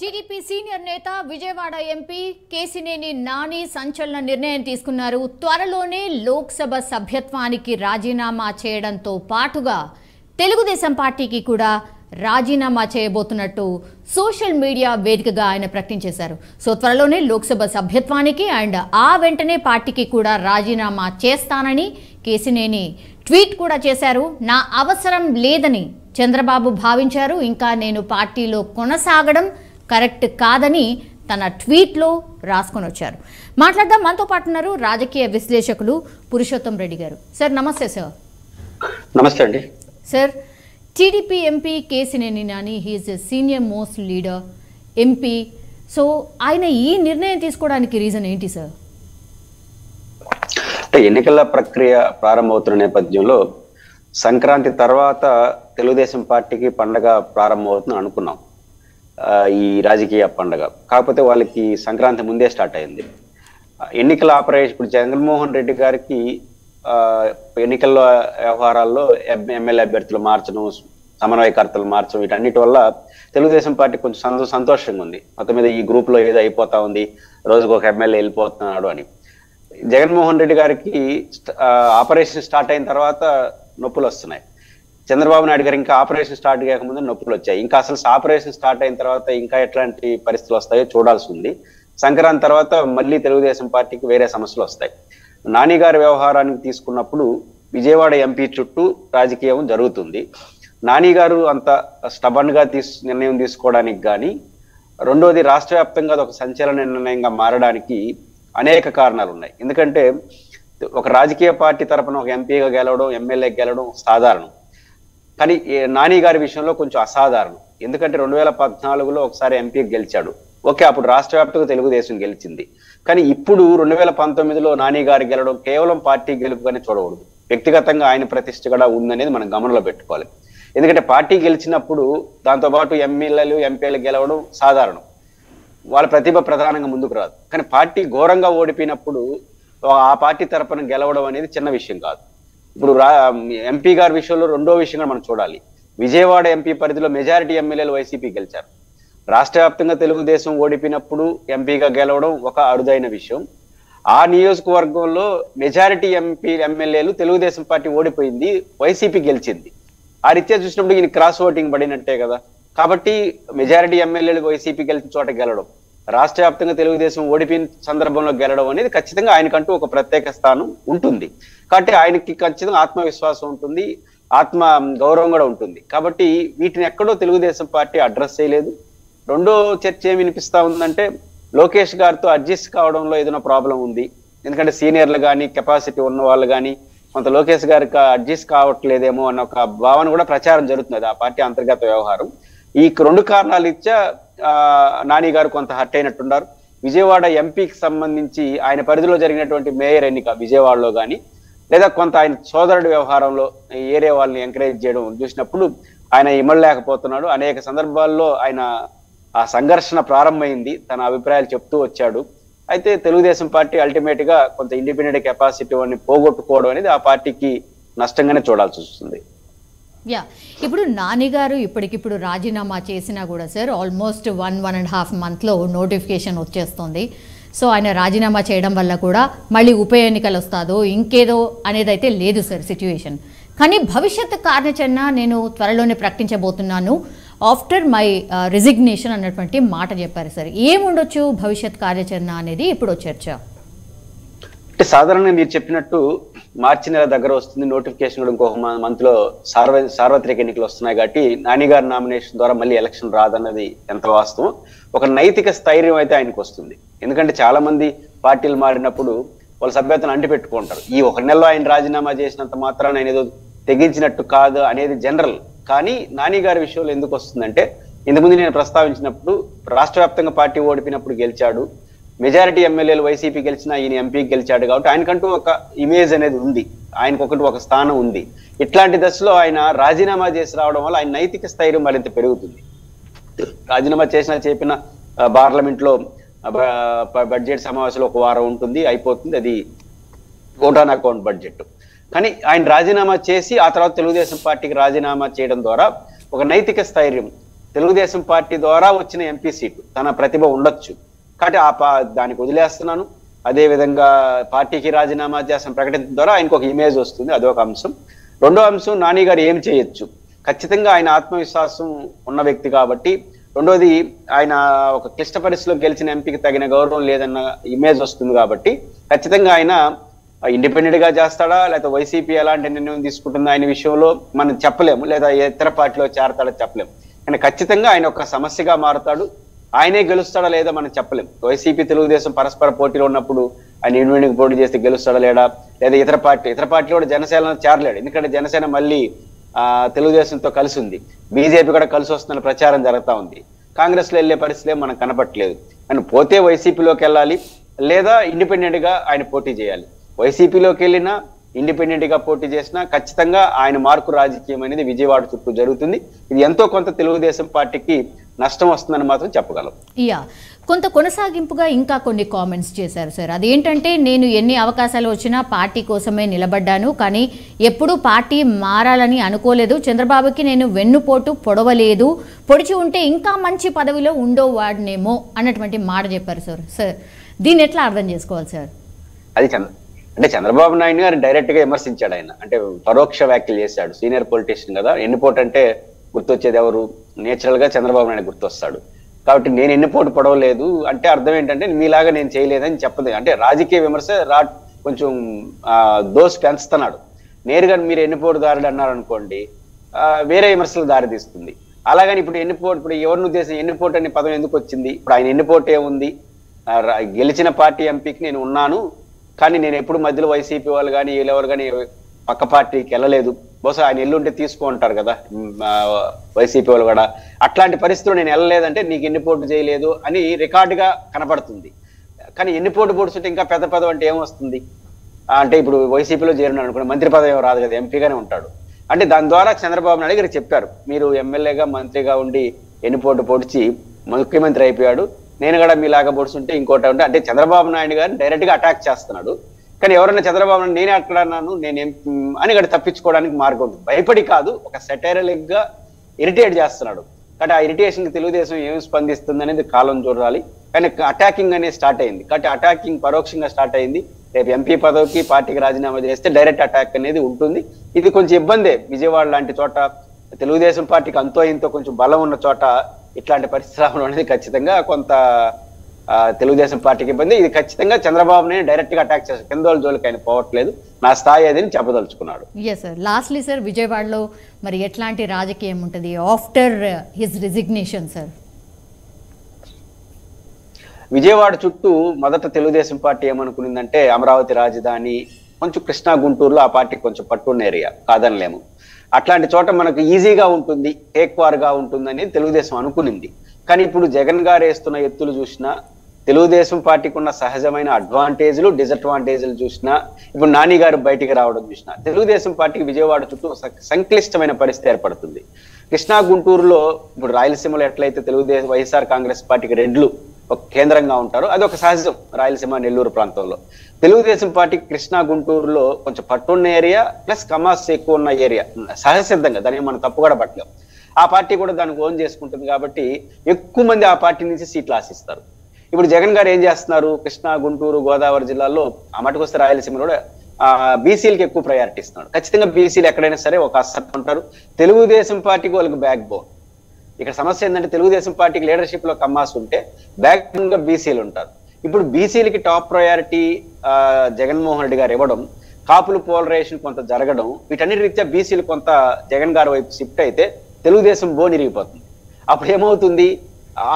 TDP senior నేత Vijayawada MP Kesineni Nani సంచలన నిర్ణయం తీసుకున్నారు. త్వరలోనే లోక్సభ సభ్యత్వానికి రాజీనామా చేయడంతో పాటుగా తెలుగుదేశం పార్టీకి కూడా రాజీనామా చేయబోతున్నట్టు సోషల్ మీడియా వేదికగా ఆయన ప్రకటించేశారు. సో త్వరలోనే లోక్సభ సభ్యత్వానికి అండ్ ఆ వెంటనే పార్టీకి కూడా రాజీనామా చేస్తానని కేసినేని ట్వీట్ కూడా చేశారు. నా అవసరం లేదని చంద్రబాబు భావించారు. ఇంకా నేను పార్టీలో కొనసాగడం కరెక్ట్ కాదని తన ట్వీట్లో రాసుకొని వచ్చారు. మాట్లాడదాం. మనతో పాటు ఉన్నారు రాజకీయ విశ్లేషకులు పురుషోత్తం రెడ్డి గారు. సార్ నమస్తే. సార్ నమస్తే అండి. Sir TDP MP Kesineni Nani he is a senior most leader MP. So ఆయన ఈ నిర్ణయం తీసుకోవడానికి రీజన్ ఏంటి సార్? అంటే ఎన్నికల ప్రక్రియ ప్రారంభమవుతున్న నేపథ్యంలో సంక్రాంతి తర్వాత తెలుగుదేశం పార్టీకి పండగ ప్రారంభమవుతుందని అనుకున్నాం. ఈ రాజకీయ పండగ కాకపోతే వాళ్ళకి సంక్రాంతి ముందే స్టార్ట్ అయింది. ఎన్నికల ఆపరేషన్ ఇప్పుడు జగన్మోహన్ రెడ్డి గారికి ఎన్నికల వ్యవహారాల్లో ఎమ్మెల్యే అభ్యర్థులు మార్చడం, సమన్వయకర్తలు మార్చడం, వీటన్నిటి వల్ల తెలుగుదేశం పార్టీ కొంచెం సంతోషంగా ఉంది. మొత్తం మీద ఈ గ్రూప్ లో ఏదో అయిపోతా ఉంది, రోజుకు ఒక ఎమ్మెల్యే వెళ్ళిపోతున్నాడు అని. జగన్మోహన్ రెడ్డి గారికి ఆపరేషన్ స్టార్ట్ అయిన తర్వాత నొప్పులు వస్తున్నాయి. చంద్రబాబు నాయుడు గారు ఇంకా ఆపరేషన్ స్టార్ట్ కాకముందు నొప్పులు వచ్చాయి. ఇంకా అసలు ఆపరేషన్ స్టార్ట్ అయిన తర్వాత ఇంకా ఎట్లాంటి పరిస్థితులు వస్తాయో చూడాల్సి ఉంది. సంక్రాంతి తర్వాత మళ్ళీ తెలుగుదేశం పార్టీకి వేరే సమస్యలు వస్తాయి. నాని గారి వ్యవహారానికి తీసుకున్నప్పుడు విజయవాడ ఎంపీ చుట్టూ రాజకీయం జరుగుతుంది. నాని గారు అంత స్టబన్ గా నిర్ణయం తీసుకోవడానికి కానీ, రెండోది రాష్ట్ర వ్యాప్తంగా ఒక సంచలన నిర్ణయంగా మారడానికి అనేక కారణాలు ఉన్నాయి. ఎందుకంటే ఒక రాజకీయ పార్టీ తరపున ఒక ఎంపీగా గెలవడం, ఎమ్మెల్యే గెలవడం సాధారణం. కానీ నాని గారి విషయంలో కొంచెం అసాధారణం. ఎందుకంటే 2014లో ఒకసారి ఎంపీ గెలిచాడు. ఓకే, అప్పుడు రాష్ట్ర వ్యాప్తంగా తెలుగుదేశం గెలిచింది. కానీ ఇప్పుడు 2019లో నాని గారి గెలవడం కేవలం పార్టీ గెలుపుగానే చూడకూడదు. వ్యక్తిగతంగా ఆయన ప్రతిష్ట కూడా ఉందనేది మనం గమనంలో పెట్టుకోవాలి. ఎందుకంటే పార్టీ గెలిచినప్పుడు దాంతోపాటు ఎమ్మెల్యేలు, ఎంపీలు గెలవడం సాధారణం. వాళ్ళ ప్రతిభ ప్రధానంగా ముందుకు రాదు. కానీ పార్టీ ఘోరంగా ఓడిపోయినప్పుడు ఆ పార్టీ తరపున గెలవడం అనేది చిన్న విషయం కాదు. ఇప్పుడు ఎంపీ గారి విషయంలో రెండో విషయంగా మనం చూడాలి. విజయవాడ ఎంపీ పరిధిలో మెజారిటీ ఎమ్మెల్యేలు వైసీపీ గెలిచారు. రాష్ట్ర వ్యాప్తంగా తెలుగుదేశం ఓడిపోయినప్పుడు ఎంపీగా గెలవడం ఒక అరుదైన విషయం. ఆ నియోజకవర్గంలో మెజారిటీ ఎమ్మెల్యేలు తెలుగుదేశం పార్టీ ఓడిపోయింది, వైసీపీ గెలిచింది. ఆ రీత్యా చూసినప్పుడు ఈయన క్రాస్ ఓటింగ్ పడినట్టే కదా. కాబట్టి మెజారిటీ ఎమ్మెల్యేలు వైసీపీ గెలిచిన చోట గెలవడం, రాష్ట్ర వ్యాప్తంగా తెలుగుదేశం ఓడిపోయిన సందర్భంలో గెలవడం అనేది ఖచ్చితంగా ఆయనకంటూ ఒక ప్రత్యేక స్థానం ఉంటుంది. కాబట్టి ఆయనకి ఖచ్చితంగా ఆత్మవిశ్వాసం ఉంటుంది, ఆత్మ గౌరవం కూడా ఉంటుంది. కాబట్టి వీటిని ఎక్కడో తెలుగుదేశం పార్టీ అడ్రస్ చేయలేదు. రెండో చర్చ ఏమి వినిపిస్తా ఉందంటే లోకేష్ గారితో అడ్జస్ట్ కావడంలో ఏదైనా ప్రాబ్లం ఉంది. ఎందుకంటే సీనియర్లు కానీ, కెపాసిటీ ఉన్న వాళ్ళు కానీ కొంత లోకేష్ గారికి అడ్జస్ట్ కావట్లేదేమో అన్న ఒక భావన కూడా ప్రచారం జరుగుతున్నది. ఆ పార్టీ అంతర్గత వ్యవహారం. ఈ రెండు కారణాలు ఇచ్చా నాని గారు కొంత హర్ట్ అయినట్టున్నారు. విజయవాడ ఎంపీకి సంబంధించి ఆయన పరిధిలో జరిగినటువంటి మేయర్ ఎన్నిక విజయవాడలో కానీ, లేదా కొంత ఆయన సోదరుడి వ్యవహారంలో ఏరియా వాళ్ళని ఎంకరేజ్ చేయడం చూసినప్పుడు ఆయన ఇమ్మలేకపోతున్నాడు. అనేక సందర్భాల్లో ఆయన ఆ సంఘర్షణ ప్రారంభమైంది, తన అభిప్రాయాలు చెప్తూ వచ్చాడు. అయితే తెలుగుదేశం పార్టీ అల్టిమేట్ గా కొంత ఇండిపెండెంట్ కెపాసిటీ అని పోగొట్టుకోవడం అనేది ఆ పార్టీకి నష్టంగానే చూడాల్సి వస్తుంది. యా, ఇప్పుడు నాని గారు ఇప్పటికిప్పుడు రాజీనామా చేసినా కూడా సార్ ఆల్మోస్ట్ 1.5 మంత్లో నోటిఫికేషన్ వచ్చేస్తుంది. సో ఆయన రాజీనామా చేయడం వల్ల కూడా మళ్ళీ ఉప ఎన్నికలు వస్తాదో ఇంకేదో అనేది అయితే లేదు సార్ సిచ్యువేషన్. కానీ భవిష్యత్ కార్యాచరణ నేను త్వరలోనే ప్రకటించబోతున్నాను ఆఫ్టర్ మై రిజిగ్నేషన్ అన్నటువంటి మాట చెప్పారు సార్. ఏముండొచ్చు భవిష్యత్ కార్యాచరణ అనేది ఇప్పుడు చర్చ. అంటే సాధారణంగా మీరు చెప్పినట్టు మార్చి నెల దగ్గర వస్తుంది, నోటిఫికేషన్ కూడా ఇంకొక మంత్ లో సార్వత్రిక ఎన్నికలు వస్తున్నాయి. కాబట్టి నాని గారి నామినేషన్ ద్వారా మళ్ళీ ఎలక్షన్ రాదన్నది ఎంత వాస్తవం. ఒక నైతిక స్థైర్యం అయితే ఆయనకు వస్తుంది. ఎందుకంటే చాలా మంది పార్టీలు మారినప్పుడు వాళ్ళ సభ్యతను అంటిపెట్టుకుంటారు. ఈ ఒక నెలలో ఆయన రాజీనామా చేసినంత మాత్రాన ఆయన ఏదో తెగించినట్టు కాదు అనేది జనరల్. కానీ నాని గారి విషయంలో ఎందుకు వస్తుందంటే, ఇంతకుముందు నేను ప్రస్తావించినప్పుడు రాష్ట్ర వ్యాప్తంగా పార్టీ ఓడిపోయినప్పుడు గెలిచాడు, మెజారిటీ ఎమ్మెల్యేలు వైసీపీ గెలిచినా ఈయన ఎంపీకి గెలిచాడు. కాబట్టి ఆయనకంటూ ఒక ఇమేజ్ అనేది ఉంది, ఆయనకొకటి ఒక స్థానం ఉంది. ఇట్లాంటి దశలో ఆయన రాజీనామా చేసి రావడం వల్ల ఆయన నైతిక స్థైర్యం మరింత పెరుగుతుంది. రాజీనామా చేసినా చెప్పిన పార్లమెంట్ లో బడ్జెట్ సమావేశంలో ఒక వారం ఉంటుంది, అయిపోతుంది, అది ఓట్ ఆన్ అకౌంట్ బడ్జెట్. కానీ ఆయన రాజీనామా చేసి ఆ తర్వాత తెలుగుదేశం పార్టీకి రాజీనామా చేయడం ద్వారా ఒక నైతిక స్థైర్యం, తెలుగుదేశం పార్టీ ద్వారా వచ్చిన ఎంపీ సీటు, తన ప్రతిభ ఉండొచ్చు కాబట్టి దానికి వదిలేస్తున్నాను. అదేవిధంగా పార్టీకి రాజీనామా చేసిన ప్రకటన ద్వారా ఆయనకు ఒక ఇమేజ్ వస్తుంది, అదొక అంశం. రెండో అంశం, నాని గారు ఏం చేయొచ్చు, ఖచ్చితంగా ఆయన ఆత్మవిశ్వాసం ఉన్న వ్యక్తి కాబట్టి. రెండోది, ఆయన ఒక క్లిష్ట పరిస్థితిలో గెలిచిన ఎంపీకి తగిన గౌరవం లేదన్న ఇమేజ్ వస్తుంది కాబట్టి ఖచ్చితంగా ఆయన ఇండిపెండెంట్ గా చేస్తాడా, లేదా వైసీపీ ఎలాంటి నిర్ణయం తీసుకుంటుందో ఆయన విషయంలో మనం చెప్పలేము, లేదా ఇతర పార్టీలో చేరతాడో చెప్పలేము. కానీ ఖచ్చితంగా ఆయన ఒక సమస్యగా మారుతాడు. ఆయనే గెలుస్తాడా లేదా మనం చెప్పలేం. వైసీపీ తెలుగుదేశం పరస్పర పోటీలో ఉన్నప్పుడు ఆయన ఇండిపెండెంట్ పోటీ చేస్తే గెలుస్తాడా లేదా ఇతర పార్టీ కూడా జనసేన చేరలేడు. ఎందుకంటే జనసేన మళ్ళీ తెలుగుదేశంతో కలిసి ఉంది, బీజేపీ కూడా కలిసి వస్తున్న ప్రచారం జరుగుతూ ఉంది. కాంగ్రెస్ లో వెళ్ళే పరిస్థితి మనకు కనపట్లేదు. ఆయన పోతే వైసీపీలోకి వెళ్ళాలి, లేదా ఇండిపెండెంట్ గా ఆయన పోటీ చేయాలి. వైసీపీలోకి వెళ్ళినా ఇండిపెండెంట్ గా పోటీ చేసినా ఖచ్చితంగా ఆయన మార్కు రాజకీయం అనేది విజయవాడ చుట్టూ జరుగుతుంది. ఇది ఎంతో కొంత తెలుగుదేశం పార్టీకి నష్టం వస్తుందని మాత్రం చెప్పగలం. కొంత కొనసాగింపుగా ఇంకా కొన్ని కామెంట్స్ చేశారు సార్. అదేంటంటే, నేను ఎన్ని అవకాశాలు వచ్చినా పార్టీ కోసమే నిలబడ్డాను, కానీ ఎప్పుడూ పార్టీ మారాలని అనుకోలేదు. చంద్రబాబుకి నేను వెన్నుపోటు పొడవలేదు, పొడిచి ఉంటే ఇంకా మంచి పదవిలో ఉండేవాడినేమో అన్నటువంటి మాట చెప్పారు సార్. సార్ దీన్ని ఎట్లా అర్థం చేసుకోవాలి సార్? అది అంటే చంద్రబాబు నాయుడు గారు డైరెక్ట్ గా విమర్శించాడు. ఆయన అంటే పరోక్ష వ్యాఖ్యలు చేశాడు. సీనియర్ పొలిటీషియన్ కదా, ఎన్నిపోటు అంటే గుర్తొచ్చేది ఎవరు? నేచురల్ గా చంద్రబాబు నాయుడు గుర్తొస్తాడు. కాబట్టి నేను ఎన్నిపోటు పడవలేదు అంటే అర్థం ఏంటంటే మీలాగా నేను చేయలేదని చెప్పదు. అంటే రాజకీయ విమర్శ కొంచెం దోష్ పెంచుతున్నాడు. నేరుగా మీరు ఎన్నిపోటుదారుడు అన్నారు అనుకోండి, వేరే విమర్శలు దారితీస్తుంది. అలాగని ఇప్పుడు ఎవరిని ఉద్దేశం ఎన్నిపోటు అనే పదం ఎందుకు వచ్చింది? ఇప్పుడు ఆయన ఎన్నిపోటు ఏముంది? గెలిచిన పార్టీ ఎంపీకి నేను ఉన్నాను, కానీ నేను ఎప్పుడు మధ్యలో వైసీపీ వాళ్ళు కానీ వీళ్ళెవరు కానీ పక్క పార్టీకి వెళ్ళలేదు. బహుశా ఆయన ఎల్లుంటే తీసుకుంటారు కదా వైసీపీ వాళ్ళు కూడా. అట్లాంటి పరిస్థితుల్లో నేను వెళ్ళలేదంటే నీకు ఎన్నిపోటు చేయలేదు అని రికార్డుగా కనపడుతుంది. కానీ ఎన్నిపోటు పొడుచుంటే ఇంకా పెద్ద పదవి అంటే ఏమొస్తుంది? అంటే ఇప్పుడు వైసీపీలో చేరినాడు అనుకోండి, మంత్రి పదవి ఏమో రాదు కదా, ఎంపీగానే ఉంటాడు. అంటే దాని ద్వారా చంద్రబాబు నాయుడు గారు చెప్పారు, మీరు ఎమ్మెల్యేగా మంత్రిగా ఉండి ఎన్నిపోటు పొడిచి ముఖ్యమంత్రి అయిపోయాడు, నేను కూడా మీలాగా పొడుచుంటే ఇంకోటి ఉంటే. అంటే చంద్రబాబు నాయుడు గారిని డైరెక్ట్ గా అటాక్ చేస్తున్నాడు. కానీ ఎవరైనా చంద్రబాబు నాయుడు నేనే అట్లాన్నాను అని కూడా తప్పించుకోవడానికి మార్గం ఉంటుంది. భయపడి కాదు, ఒక సెటైరలిక్ గా ఇరిటేట్ చేస్తున్నాడు. కాబట్టి ఆ ఇరిటేషన్ కి తెలుగుదేశం ఏమి స్పందిస్తుంది అనేది కాలం చూడాలి. కానీ అటాకింగ్ అనేది స్టార్ట్ అయింది. కాబట్టి అటాకింగ్ పరోక్షంగా స్టార్ట్ అయింది. రేపు ఎంపీ పదవికి పార్టీకి రాజీనామా చేస్తే డైరెక్ట్ అటాక్ అనేది ఉంటుంది. ఇది కొంచెం ఇబ్బందే. విజయవాడ లాంటి చోట, తెలుగుదేశం పార్టీకి అంతో ఇంతో కొంచెం బలం ఉన్న చోట ఇట్లాంటి పరిస్థితి రావడం అనేది ఖచ్చితంగా కొంత తెలుగుదేశం పార్టీకి ఇబ్బంది. ఇది ఖచ్చితంగా చంద్రబాబుని డైరెక్ట్ గా అటాక్ చేస్తారు. కింద జోలికి ఆయన పోవట్లేదు, నా స్థాయి అదని చెప్పదలుచుకున్నాడు. సార్ లాస్ట్లీ సార్, విజయవాడలో మరి ఎట్లాంటి రాజకీయం ఉంటుంది after his resignation sir? Vijayawada చుట్టూ మొదట తెలుగుదేశం పార్టీ ఏమనుకునిందంటే అమరావతి రాజధాని, కొంచెం కృష్ణా గుంటూరులో ఆ పార్టీ కొంచెం పట్టున్న ఏరియా కాదనలేము. అట్లాంటి చోట మనకు ఈజీగా ఉంటుంది, టేక్వార్గా ఉంటుంది అనేది తెలుగుదేశం అనుకునింది. కానీ ఇప్పుడు జగన్ గారు వేస్తున్న ఎత్తులు చూసినా, తెలుగుదేశం పార్టీకి ఉన్న సహజమైన అడ్వాంటేజ్లు డిసడ్వాంటేజ్లు చూసినా, ఇప్పుడు నాని గారు బయటికి రావడం చూసినా, తెలుగుదేశం పార్టీకి విజయవాడ చుట్టూ సంక్లిష్టమైన పరిస్థితి ఏర్పడుతుంది. కృష్ణా గుంటూరులో ఇప్పుడు రాయలసీమలో ఎట్లయితే తెలుగుదేశం వైఎస్ఆర్ కాంగ్రెస్ పార్టీకి రెడ్లు ఒక కేంద్రంగా ఉంటారు, అది ఒక సహజం. రాయలసీమ నెల్లూరు ప్రాంతంలో తెలుగుదేశం పార్టీకి కృష్ణా గుంటూరులో కొంచెం పట్టున్న ఏరియా ప్లస్ కమాస్ ఎక్కువ ఉన్న ఏరియా, సహజసిద్ధంగా దాన్ని మనం తప్పు కూడా పట్టలేం. ఆ పార్టీ కూడా దానికి ఓన్ చేసుకుంటుంది కాబట్టి ఎక్కువ మంది ఆ పార్టీ నుంచి సీట్లు ఆశిస్తారు. ఇప్పుడు జగన్ గారు ఏం చేస్తున్నారు? కృష్ణా గుంటూరు గోదావరి జిల్లాల్లో ఆ మటుకొస్తే రాయలసీమలో బీసీలకు ఎక్కువ ప్రయారిటీ ఇస్తున్నాడు. ఖచ్చితంగా బీసీలు ఎక్కడైనా సరే ఒక అసెట్ ఉంటారు. తెలుగుదేశం పార్టీకి వాళ్ళకి బ్యాక్ బోన్. ఇక్కడ సమస్య ఏంటంటే తెలుగుదేశం పార్టీకి లీడర్షిప్ లో కమ్మాస్ ఉంటే బ్యాక్ బోన్ గా బీసీలు ఉంటారు. ఇప్పుడు బీసీలకి టాప్ ప్రయారిటీ జగన్మోహన్ రెడ్డి గారు ఇవ్వడం, కాపులు పోలరైజేషన్ కొంత జరగడం, వీటన్నిటి రీత్యా బీసీలు కొంత జగన్ గారి వైపు షిఫ్ట్ అయితే తెలుగుదేశం బోన్ ఇరిగిపోతుంది. అప్పుడు ఏమవుతుంది?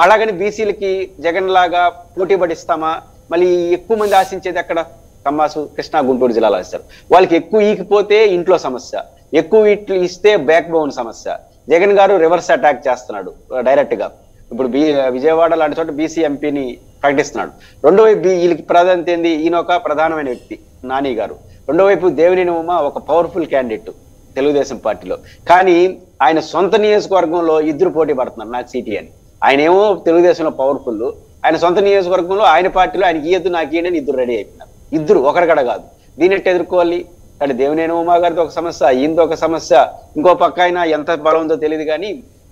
అలాగని బీసీలకి జగన్ లాగా పోటీ పడిస్తామా? మళ్ళీ ఎక్కువ మంది ఆశించేది అక్కడ కమ్మాసు కృష్ణా గుంటూరు జిల్లాలో ఇస్తారు. వాళ్ళకి ఎక్కువ ఈకిపోతే ఇంట్లో సమస్య, ఎక్కువ ఇస్తే బ్యాక్ బోన్ సమస్య. జగన్ గారు రివర్స్ అటాక్ చేస్తున్నాడు డైరెక్ట్ గా. ఇప్పుడు విజయవాడ లాంటి చోట బీసీ ఎంపీని ప్రకటిస్తున్నాడు. రెండో వైపు వీళ్ళకి ప్రాధాన్యత ఏంది? ఈయన ఒక ప్రధానమైన వ్యక్తి నాని గారు. రెండో వైపు దేవినేని ఉమ ఒక పవర్ఫుల్ క్యాండిడేట్ తెలుగుదేశం పార్టీలో. కానీ ఆయన సొంత నియోజకవర్గంలో ఇద్దరు పోటీ పడుతున్నారు నాకు సీటీ అని. ఆయన ఏమో తెలుగుదేశంలో పవర్ఫుల్, ఆయన సొంత నియోజకవర్గంలో ఆయన పార్టీలో ఆయనకి ఇయ్యద్దు నాకు ఇయ్యని ఇద్దరు రెడీ అయిపోయినారు. ఇద్దరు ఒకరికడ కాదు. దీన్ని ఎట్టు ఎదుర్కోవాలి? అంటే దేవినేని ఉమా గారితో ఒక సమస్య, ఈయనతో ఒక సమస్య, ఇంకో పక్క ఆయన ఎంత బలం ఉందో తెలియదు. కానీ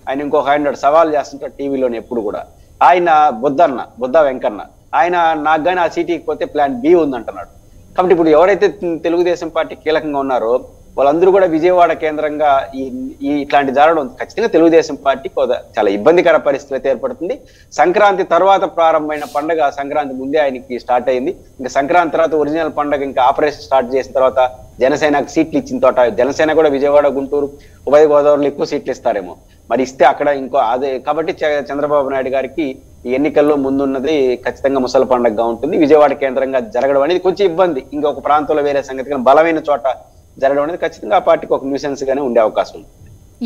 ఆయన ఇంకొక ఆయన సవాల్ చేస్తుంటాడు టీవీలోని ఎప్పుడు కూడా. ఆయన బుద్ధ వెంకన్న ఆయన నాకు కానీ ఆ సీట్ ఇకపోతే ప్లాన్ బి ఉందంటున్నాడు. కాబట్టి ఇప్పుడు ఎవరైతే తెలుగుదేశం పార్టీ కీలకంగా ఉన్నారో వాళ్ళందరూ కూడా విజయవాడ కేంద్రంగా ఈ ఇట్లాంటి జరగడం ఖచ్చితంగా తెలుగుదేశం పార్టీ చాలా ఇబ్బందికర పరిస్థితి అయితే ఏర్పడుతుంది. సంక్రాంతి తర్వాత ప్రారంభమైన పండుగ సంక్రాంతి ముందే ఆయనకి స్టార్ట్ అయింది. ఇంకా సంక్రాంతి తర్వాత ఒరిజినల్ పండుగ ఇంకా ఆపరేషన్ స్టార్ట్ చేసిన తర్వాత జనసేనకు సీట్లు ఇచ్చిన తోట జనసేన కూడా విజయవాడ, గుంటూరు, ఉభయ గోదావరిలో ఎక్కువ సీట్లు ఇస్తారేమో. మరి ఇస్తే అక్కడ ఇంకో అదే కాబట్టి చంద్రబాబు నాయుడు గారికి ఈ ఎన్నికల్లో ముందున్నది ఖచ్చితంగా ముసలి పండుగగా ఉంటుంది. విజయవాడ కేంద్రంగా జరగడం అనేది కొంచెం ఇబ్బంది. ఇంకొక ప్రాంతంలో వేరే సంగతి కానీ బలమైన చోట జరగడం అనేది ఖచ్చితంగా ఆ పార్టీకి ఒక న్యూసెన్స్ గానే ఉండే అవకాశం ఉంది.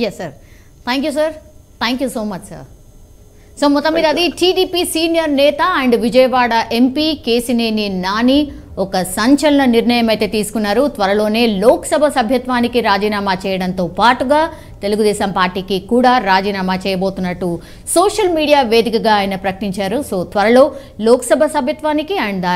Yes sir, thank you sir, thank you so much sir. So మొత్తం మీద అది టీడీపీ సీనియర్ నేత అండ్ విజయవాడ ఎంపీ కేసినేని నాని ఒక సంచలన నిర్ణయం అయితే తీసుకున్నారు. త్వరలోనే లోక్సభ సభ్యత్వానికి రాజీనామా చేయడంతో పాటుగా తెలుగుదేశం పార్టీకి కూడా రాజీనామా చేయబోతున్నట్టు సోషల్ మీడియా వేదికగా ఆయన ప్రకటించారు. సో త్వరలో లోక్సభ సభ్యత్వానికి అండ్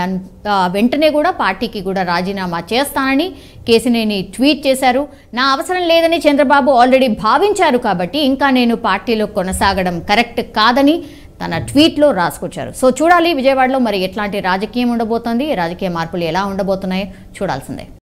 వెంటనే కూడా పార్టీకి కూడా రాజీనామా చేస్తానని కేసినేని ట్వీట్ చేశారు. నా అవసరం లేదని చంద్రబాబు ఆల్రెడీ భావించారు కాబట్టి ఇంకా నేను పార్టీలో కొనసాగడం కరెక్ట్ కాదని తన ట్వీట్లో రాసుకొచ్చారు. సో చూడాలి విజయవాడలో మరి ఎట్లాంటి రాజకీయం ఉండబోతోంది, రాజకీయ మార్పులు ఎలా ఉండబోతున్నాయో చూడాల్సిందే.